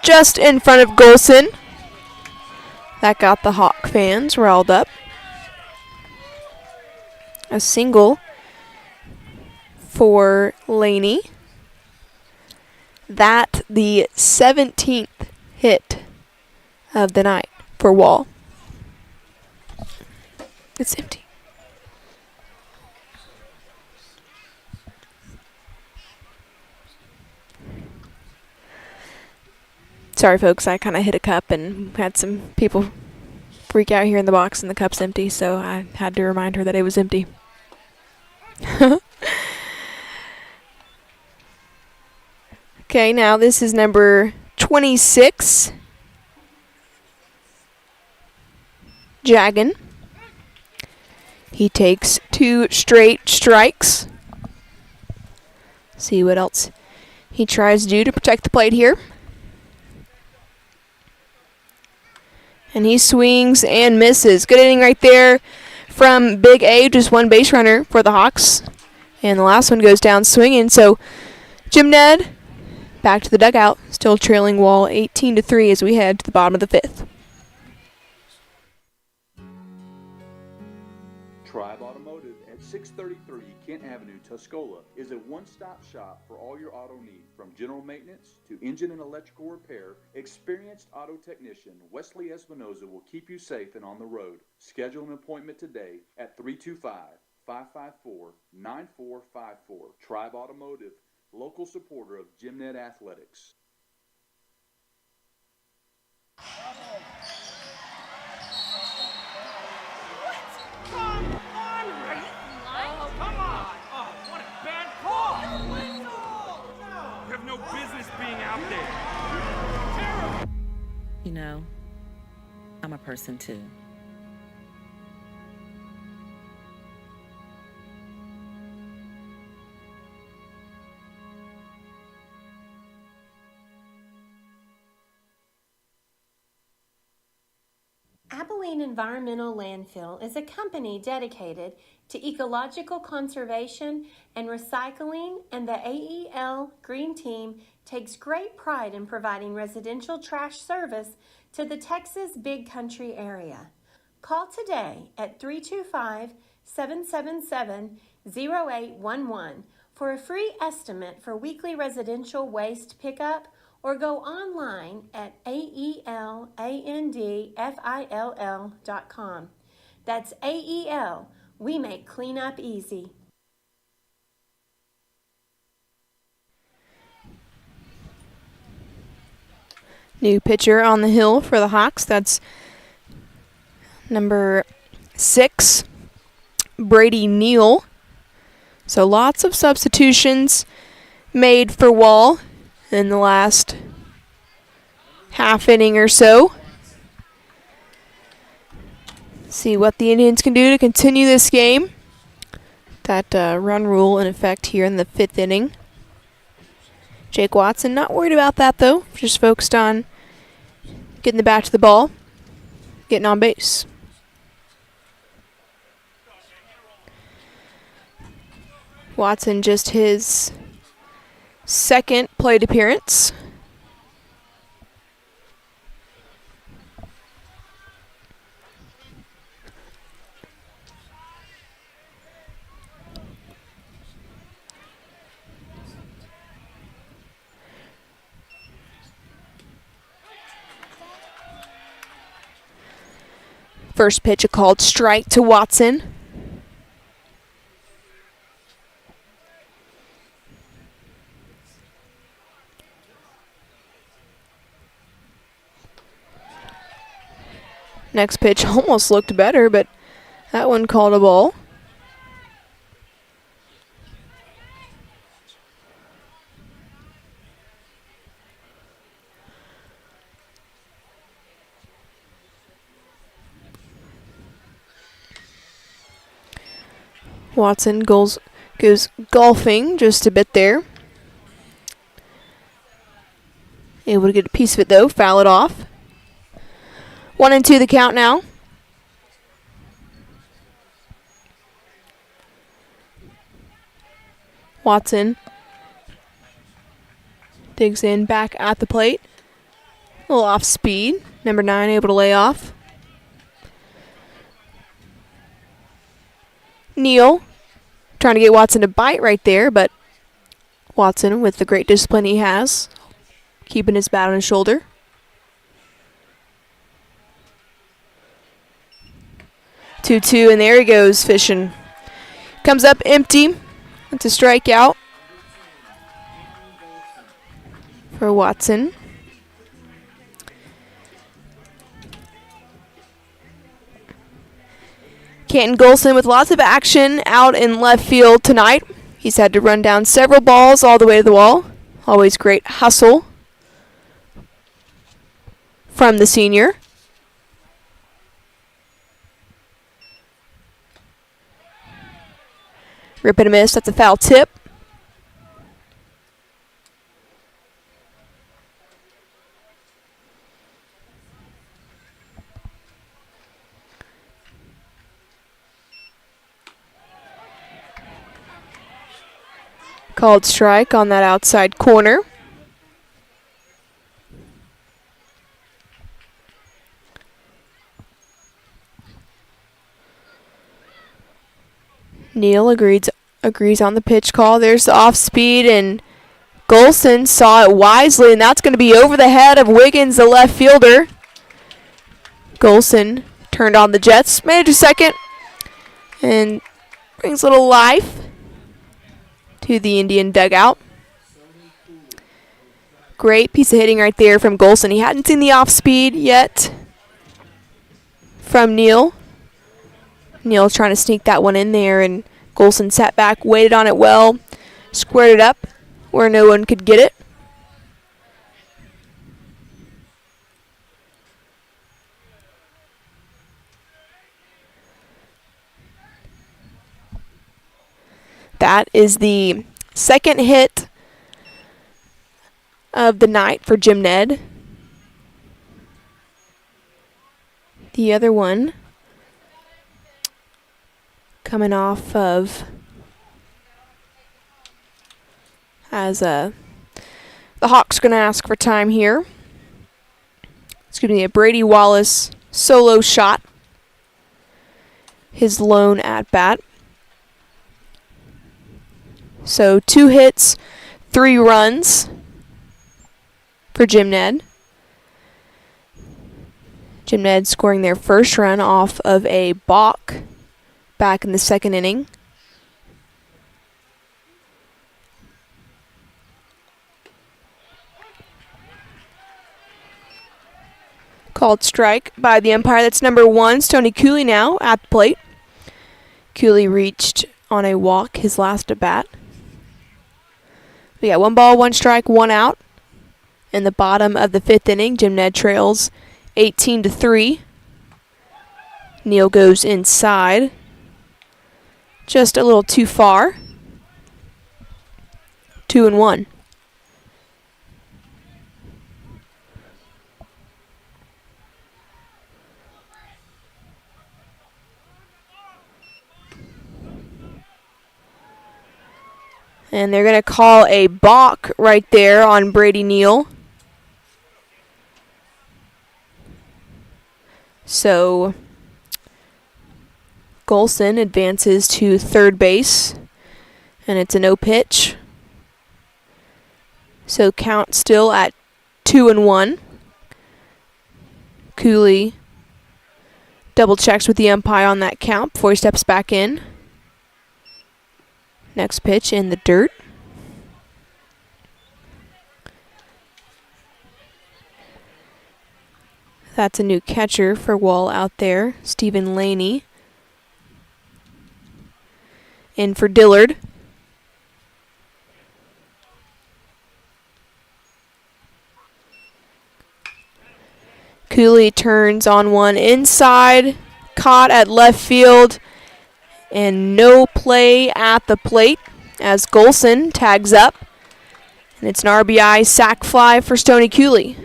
just in front of Golson. That got the Hawk fans riled up. A single for Laney. That the 17th hit of the night for Wall. It's empty. Sorry, folks, I kind of hit a cup and had some people freak out here in the box and the cup's empty, so I had to remind her that it was empty. Okay, now this is number 26, Jagan. He takes 2 straight strikes. See what else he tries to do to protect the plate here. And he swings and misses. Good inning right there from Big A, just 1 base runner for the Hawks. And the last one goes down swinging. So Jim Ned back to the dugout, still trailing Wall 18-3 as we head to the bottom of the 5th. Tribe Automotive at 633 Kent Avenue, Tuscola is a one-stop shop for all your auto needs. From general maintenance to engine and electrical repair, experienced auto technician Wesley Espinoza will keep you safe and on the road. Schedule an appointment today at 325-554-9454. Tribe Automotive, local supporter of GymNet Athletics. No business being out there. You know, I'm a person too. Abilene Environmental Landfill is a company dedicated to ecological conservation and recycling, and the AEL Green Team takes great pride in providing residential trash service to the Texas Big Country area. Call today at 325-777-0811 for a free estimate for weekly residential waste pickup, or go online at aelandfill.com. That's AEL. We make cleanup easy. New pitcher on the hill for the Hawks. That's number 6, Brady Neal. So lots of substitutions made for Wall in the last half inning or so. See what the Indians can do to continue this game. That run rule in effect here in the 5th inning. Jake Watson not worried about that though, just focused on getting the bat to the ball, getting on base. Watson just his 2nd plate appearance. First pitch, a called strike to Watson. Next pitch almost looked better, but that one called a ball. Watson goes golfing just a bit there. Able to get a piece of it though, foul it off. 1-2 the count now. Watson digs in back at the plate. A little off speed. Number 9 able to lay off. Neal trying to get Watson to bite right there, but Watson, with the great discipline he has, keeping his bat on his shoulder. Two, and there he goes fishing. Comes up empty. It's a strikeout for Watson. Canton Golson with lots of action out in left field tonight. He's had to run down several balls all the way to the wall. Always great hustle from the senior. Rip and a miss. That's a foul tip. Called strike on that outside corner. Neal agrees on the pitch call. There's the off speed, and Golson saw it wisely, and that's going to be over the head of Wiggins, the left fielder. Golson turned on the Jets, made it to second, and brings a little life to the Indian dugout. Great piece of hitting right there from Golson. He hadn't seen the off speed yet from Neal. Neal's trying to sneak that one in there, and Golson sat back, waited on it well, squared it up where no one could get it. That is the second hit of the night for Jim Ned. The other one coming off of as the Hawks going to ask for time here. Excuse me, a Brady Wallace solo shot. His lone at bat. So 2 hits, 3 runs for Jim Ned. Jim Ned scoring their first run off of a balk back in the second inning. Called strike by the umpire. That's number 1, Stoney Cooley now at the plate. Cooley reached on a walk his last at bat. We got 1 ball, 1 strike, 1 out. In the bottom of the 5th inning, Jim Ned trails 18-3. Neal goes inside. Just a little too far. 2-1. And they're going to call a balk right there on Brady Neal. So Golson advances to third base, and it's a no pitch. So count still at 2-1. Cooley double checks with the umpire on that count before he steps back in. Next pitch in the dirt. That's a new catcher for Wall out there, Stephen Laney. In for Dillard. Cooley turns on one inside, caught at left field, and no play at the plate as Golson tags up. And it's an RBI sac fly for Stoney Cooley.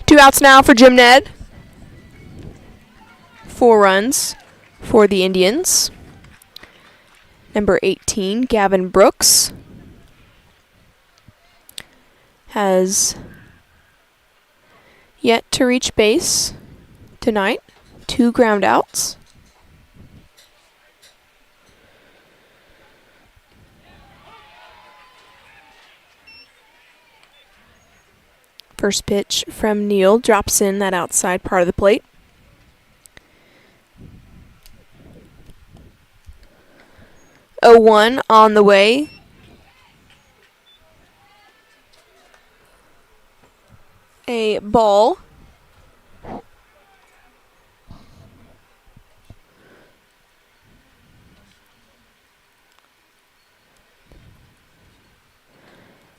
Two outs now for Jim Ned. 4 runs for the Indians. Number 18, Gavin Brooks, has yet to reach base tonight. 2 ground outs. First pitch from Neal drops in that outside part of the plate. Oh, 1 on the way. A ball.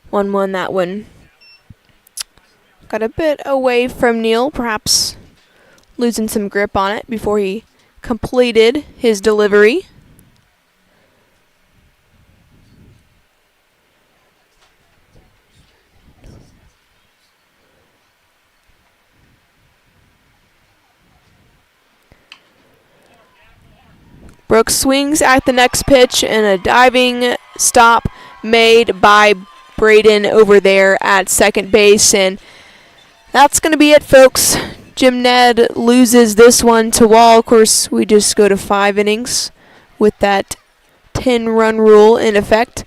One that one. Got a bit away from Neal, perhaps losing some grip on it before he completed his delivery. Brooks swings at the next pitch, and a diving stop made by Braden over there at second base. And that's going to be it, folks. Jim Ned loses this one to Wall. Of course, we just go to 5 innings with that 10-run rule in effect.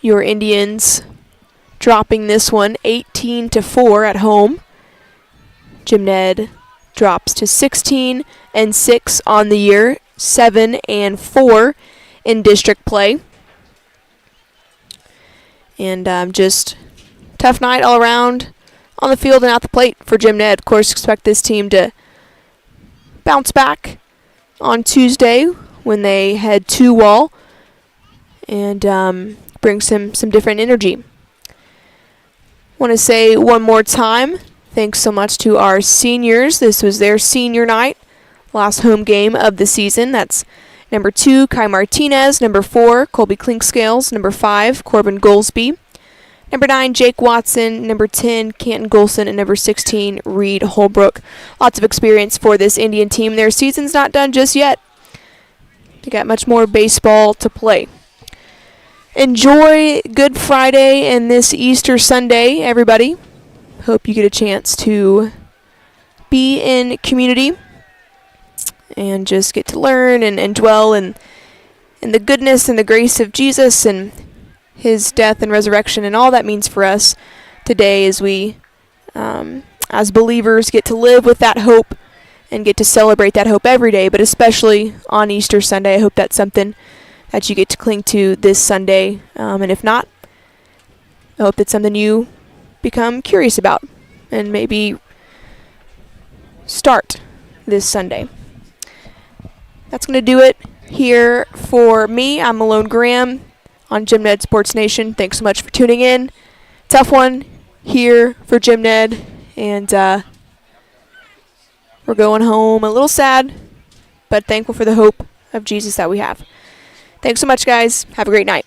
Your Indians dropping this one 18-4 at home. Jim Ned drops to 16-6 on the year, 7-4 in district play. And just tough night all around on the field and out the plate for Jim Ned. Of course, expect this team to bounce back on Tuesday when they head to Wall and bring some different energy. Want to say one more time, thanks so much to our seniors. This was their senior night, last home game of the season. That's number 2, Kai Martinez. Number 4, Colby Clinkscales. Number 5, Corbin Goldsby. Number 9, Jake Watson. Number 10, Canton Golson. And number 16, Reed Holbrook. Lots of experience for this Indian team. Their season's not done just yet. They got much more baseball to play. Enjoy Good Friday and this Easter Sunday, everybody. Hope you get a chance to be in community and just get to learn and dwell in the goodness and the grace of Jesus and his death and resurrection and all that means for us today as we, as believers, get to live with that hope and get to celebrate that hope every day, but especially on Easter Sunday. I hope that's something that you get to cling to this Sunday. And if not, I hope that's something you become curious about and maybe start this Sunday. That's going to do it here for me. I'm Malone Graham. on GymNed Sports Nation. Thanks so much for tuning in. Tough one here for GymNed, and we're going home a little sad, but thankful for the hope of Jesus that we have. Thanks so much, guys. Have a great night.